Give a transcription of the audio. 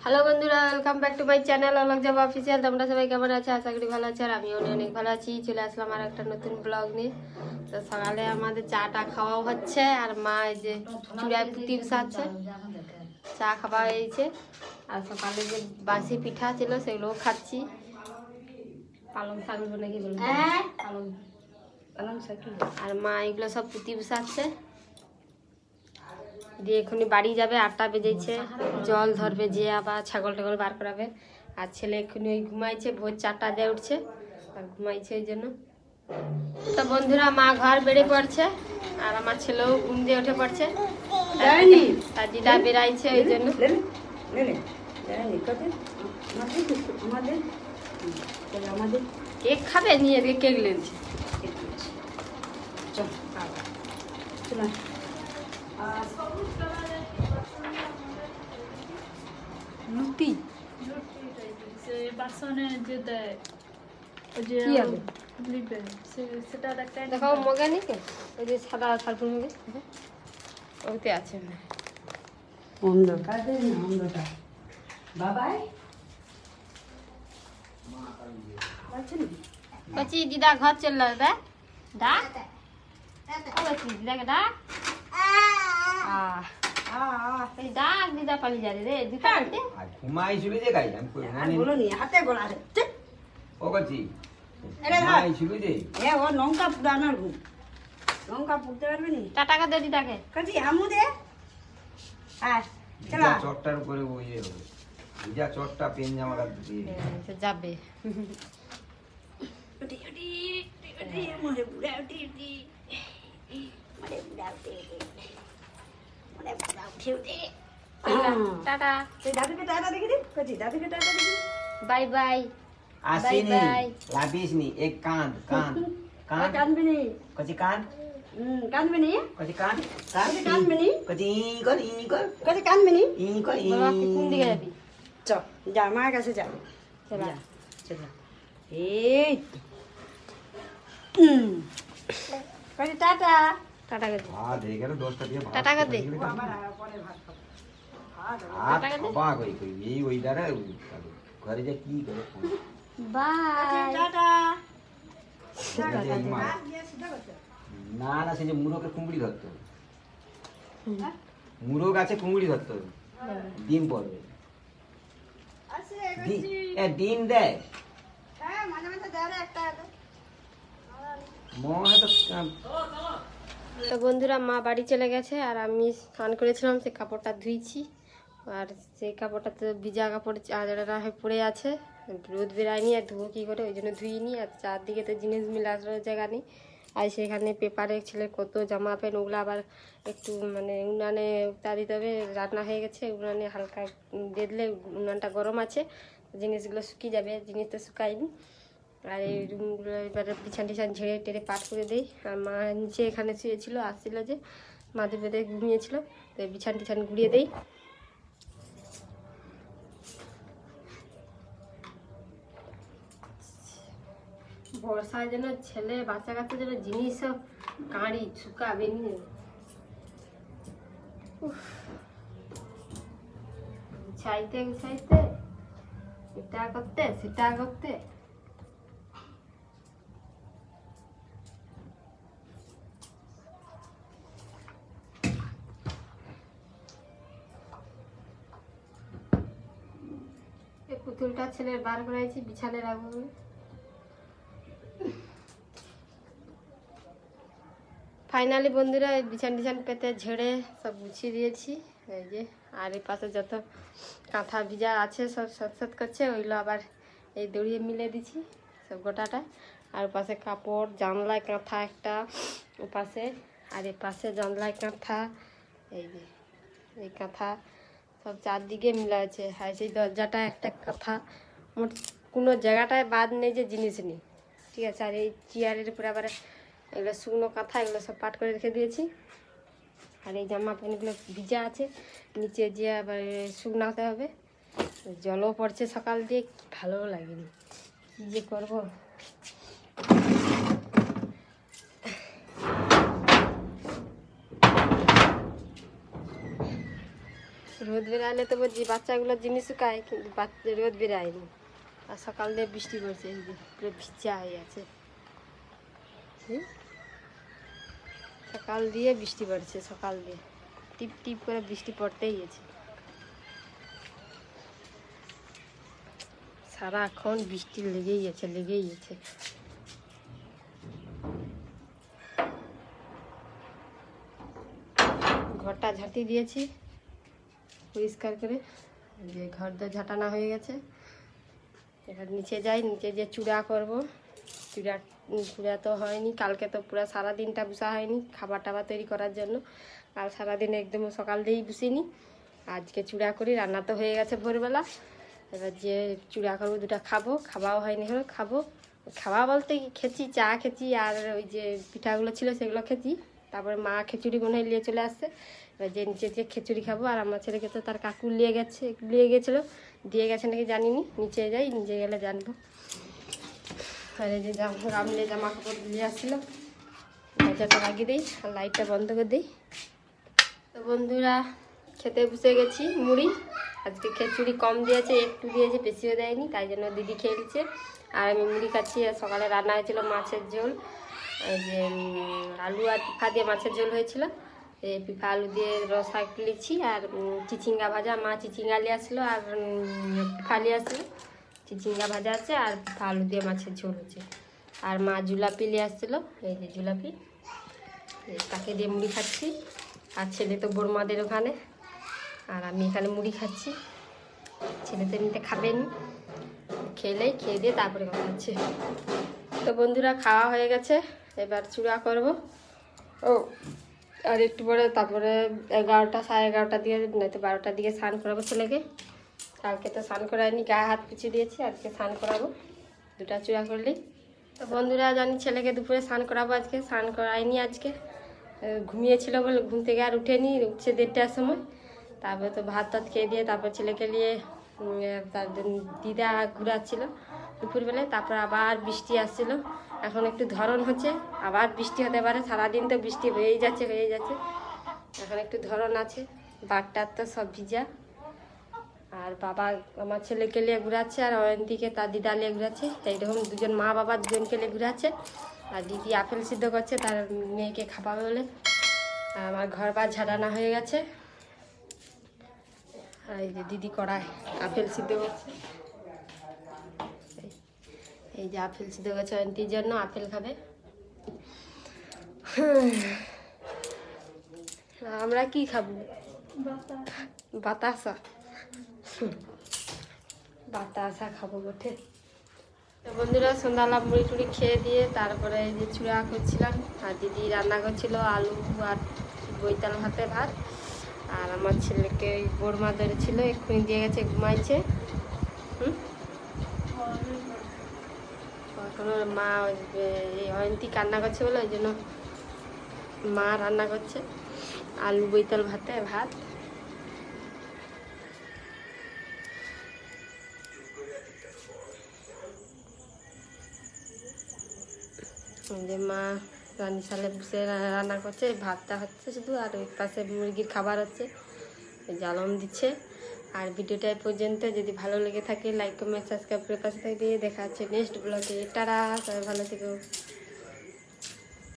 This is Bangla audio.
হ্যালো বন্ধুরা, welcome back to my channel Alok Joba official. তোমরা সবাই কেমন আছো? আশা করি ভালো আছো, আর আমি অনেক ভালো আছি। চলে আসলাম আর একটা নতুন ব্লগ নিয়ে। তো সকালে আমাদের চাটা খাওয়াও হচ্ছে, আর মা এই যে চূড়ায় পুঁতি বসাচ্ছে, চা খাওয়া হয়েছে। আর সকালে যে বাসি পিঠা ছিল সেগুলোও খাচ্ছি। পালং শাক নাকি বলুন, পালং শাক। আর মা এগুলো সব পুঁতি বসাচ্ছে দিয়ে এখনই বাড়ি যাবে। 8টা বেজেছে, জল ধরবে, যে আবার ছাগল টাগল বার করাবে। আর ছেলে এখনই ওই ঘুমাইছে, ভোর 4টা দিয়ে উঠছে আর ঘুমাইছে ওই জন্য। তো বন্ধুরা, মা ঘর বেড়ে পড়ছে আর আমার ছেলেও ঘুম দিয়ে উঠে পড়ছে। তার দিদা বেড়াইছে ওই জন্য। কেক খাবে, নিয়ে দিয়ে কেক লেনছে। লুটি বাসনে যে দেয় সেটা দেখাও মগা নিকে, ওই যে সাদা সালফুল মগে ওতে আছে। কচি দিদা ঘর চলল দা দা দিদা কে ডাক ডাক দিদা পালি যা রে দিদা ঘুমাই শুলে যে গাই আমি কই না বলো নি হাতে গোলা রে ও কচি এরে ঘুমাই শুলে যে ও লঙ্কা পুরানোর ঘুম লঙ্কা পুড়তে পারবে নি টাকা দে দিদাকে। কাজি আমু দে আর চলা চটটার উপরে বইয়ে হবে যা চটটা পেন জামাটা দিয়ে যাবে। উঠি উঠি উঠি মরে বুড়া উঠি উঠি মরে বুড়া উঠি মরে বুড়া উঠি উঠি টাটা, তুই দাদুকে টাটা দেখি দে কাজি দাদুকে টাটা দেখি বাই বাই। আসিনি বাই। লাপিস নি এক কাঁদ কাঁদ কাঁদ কানবে নি কচি কাঁদ কানবে নি কচি কাঁদ কাজি কানবে নি কচি কর ই কর কাজি কানবে নি ই কর ই বাবা তুই কোন দিকে যাবি? চ যা মার কাছে যা চলা চলা এই কাজি টাটা টাটা করে দে। দেখে গেল 10টা দিয়ে ভাত টাটা করে দে। আবার পরে ভাত খাবো আর বাবা কই কই এই ওই দাঁড়া ঘরে যা কি করে বাই। টাটা না না সে যে মুরগের কুমড়ি ধরতো মুরগ আছে কুমড়ি ধরতো ডিম পড়বে ডিম দেয় মনে তো তো বন্ধুরা, মা বাড়ি চলে গেছে আর আমি স্নান করেছিলাম, সেই কাপড়টা ধুইছি। আর সেই কাপড়টা তো ভিজা কাপড় আজরা হয়ে পড়ে আছে, রোদ বেরায়নি, আর ধুবো কী করে, ওই জন্য ধুইনি। আর চারদিকে তো জিনিস মিলার জায়গা নেই। আর সেখানে পেপারে ছেলে কত জামা প্যান্ট, ওগুলো আবার একটু মানে উনানে উত্তা দিতে হবে। রান্না হয়ে গেছে, উনানে হালকা দিয়ে দিলে উনানটা গরম আছে, জিনিসগুলো শুকিয়ে যাবে, জিনিস তো শুকায়নি। আর এই রুমগুলো এবারে বিছান টিছান ঝেড়ে টেড়ে পাট করে দিই। আর মা নিচে এখানে শুয়েছিল, আসছিল যে মাঝে বেঁধে ঘুমিয়েছিল, তো বিছান টিছান ঘুরিয়ে দিই। বর্ষার জন্য ছেলে বাচ্চা কাচ্চা যেন জিনিস সব কাঁড়ি শুকাবে নিয়ে গুছাইতে গুছাইতে এটা করতে সেটা করতে পুতুলটা ছেলের বার করাইছি, বিছানে রাখবো। ফাইনালি বন্ধুরা, বিছান টিছান পেতে ঝেড়ে সব গুছিয়ে দিয়েছি। এই যে, আর এই পাশে যত কাঁথা ভিজা আছে সব সৎ করছে, ওইগুলো আবার এই দড়িয়ে মিলে দিছি সব গোটাটা। আর পাশে কাপড়, জানলায় কাঁথা একটা ও পাশে, আর এই পাশে জানলায় কাঁথা, এই যে এই কাঁথা সব চারদিকে মিলা আছে। আর সেই দরজাটা একটা কাঁথা, মোট কোনো জায়গাটায় বাদ নেই যে জিনিস নেই, ঠিক আছে। আর এই চেয়ারের উপরে আবার এগুলো শুকনো কাঁথা, এগুলো সব পাট করে রেখে দিয়েছি। আর এই জামা প্যান্টগুলো ভিজা আছে, নিচে যে আবার শুকনাতে হবে। জলও পড়ছে সকাল দিয়ে, ভালোও লাগেনি, কী যে করবো। রোদ বেরালে তো বলছি বাচ্চাগুলোর জিনিস শুকায়, কিন্তু রোদ বেরায়নি। আর সকাল দিয়ে বৃষ্টি পড়ছে, এই যে পুরো ভিজা হয়ে আছে। সকাল দিয়ে বৃষ্টি পড়ছে, সকাল দিয়ে টিপ টিপ করে বৃষ্টি পড়তেই গেছে। সারাক্ষণ বৃষ্টি লেগেই আছে, লেগেই আছে। ঘরটা ঝাঁটি দিয়েছি পরিষ্কার করে, যে ঘর দর ঝাঁটানো হয়ে গেছে। এবার নিচে যাই, নিচে যে চূড়া করব। চূড়া তো হয়নি কালকে, তো পুরো সারাদিনটা বসা হয়নি খাবার টাবার তৈরি করার জন্য। আর সারাদিন একদম সকাল দিয়েই বসিনি। আজকে চূড়া করি, রান্না তো হয়ে গেছে ভোরবেলা। এবার যে চূড়া করবো, দুটো খাবো, খাওয়াও হয়নি, হলো খাবো। খাওয়া বলতে খেছি, চা খেছি, আর ওই যে পিঠাগুলো ছিল সেগুলো খেছি। তারপরে মা খিচুড়ি মনে হয় নিয়ে চলে আসছে। এবার যে নিচে যে খিচুড়ি খাবো। আর আমার ছেলেকে তো তার কাকু নিয়ে গেছিলো, দিয়ে গেছে নাকি জানিনি। নিচে যাই, নিচে গেলে জানবো। আর এই যে গামলে জামা কাপড় দিয়ে আসছিলো, দরজাটা লাগিয়ে দিই আর লাইটটা বন্ধ করে দিই। তো বন্ধুরা, খেতে বসে গেছি মুড়ি। আজকে খিচুড়ি কম দিয়েছে, একটু দিয়েছে, বেশিও দেয়নি, তাই জন্য দিদি খেয়েছে। আর আমি মুড়ি খাচ্ছি। আর সকালে রান্না হয়েছিল মাছের ঝোল, যে আলু আর পিফা দিয়ে মাছের ঝোল হয়েছিল। এই পিফা আলু দিয়ে রসা একটু লিখছি। আর চিচিঙ্গা ভাজা, মা চিচিঙ্গা নিয়ে আসলো আর পিফা নিয়ে আসলো। চিচিঙ্গা ভাজা আছে আর পিফা আলু দিয়ে মাছের ঝোল হচ্ছে। আর মা জুলাপি নিয়ে আসছিলো, এই যে জুলাপি, তাকে দিয়ে মুড়ি খাচ্ছি। আর ছেলে তো বড়মাদের ওখানে, আর আমি এখানে মুড়ি খাচ্ছি। ছেলে তো এমনিতে খাবেনি, খেয়ে দিয়ে তারপরে কথা হচ্ছে। তো বন্ধুরা, খাওয়া হয়ে গেছে, এবার চূড়া করব। ও আর একটু পরে, তারপরে 11টা সাড়ে 11টার দিকে, নয়তো 12টার দিকে স্নান করাবো ছেলেকে। কালকে তো স্নান করাইনি, গায়ে হাত পুছিয়ে দিয়েছি, আজকে স্নান করাবো, দুটা চূড়া করলেই। তো বন্ধুরা, জানি ছেলেকে দুপুরে স্নান করাবো, আজকে স্নান করাইনি। আজকে ঘুমিয়েছিল বলে ঘুম থেকে আর উঠেনি, উঠছে 1:30টার সময়। তারপরে তো ভাত টাত খেয়ে দিয়ে তারপর ছেলেকে নিয়ে তার দিদা ঘুরাচ্ছিল দুপুরবেলায়। তারপর আবার বৃষ্টি আসছিল, এখন একটু ধরন হচ্ছে, আবার বৃষ্টি হতে পারে। সারাদিন তো বৃষ্টি হয়েই যাচ্ছে। এখন একটু ধরন আছে, বাটটার তো সব ভিজা। আর বাবা আমার ছেলেকে নিয়ে ঘুরাচ্ছে, আর অয়ন্তীকে তার দিদা নিয়ে ঘুরাচ্ছে। এইরকম দুজন মা বাবা দুজনকে নিয়ে ঘুরাচ্ছে। আর দিদি আপেল সিদ্ধ করছে তার মেয়েকে খাওয়াবে বলে। আর আমার ঘর বার ঝাড়ানো হয়ে গেছে। আর এই যে দিদি কড়ায় আপেল সিদ্ধ করছে, এই যে আপেল সিদ্ধ করছে অয়ন্তীর জন্য, আপেল খাবে। আমরা কি খাবো? বাতাসা খাবো বটে। তো বন্ধুরা, সন্ধ্যাবেলা মুড়ি টুড়ি খেয়ে দিয়ে তারপরে এই যে চূড়া করছিলাম। আর দিদি রান্না করছিল আলু আর বৈতাল ভাতে ভাত। আর আমার ছেলেকে ওই বড়মা ধরেছিল, এক্ষুনি দিয়ে গেছে, ঘুমাইছে। এখনো মা অয়ন্তী কান্না করছে বলে ওই জন্য মা রান্না করছে আলু বৈতাল ভাতে ভাত। যে মা রান্নাশালে বসে রান্না করছে, ভাতটা হচ্ছে শুধু, আর ওই পাশে মুরগির খাবার হচ্ছে, জ্বালন দিচ্ছে। আর ভিডিওটা পর্যন্ত যদি ভালো লেগে থাকে লাইক কমেন্ট সাবস্ক্রাইব করে পাশে থেকে দিয়ে দেখা হচ্ছে নেক্সট ব্লগে। টাটা, সবাই ভালো থেকো।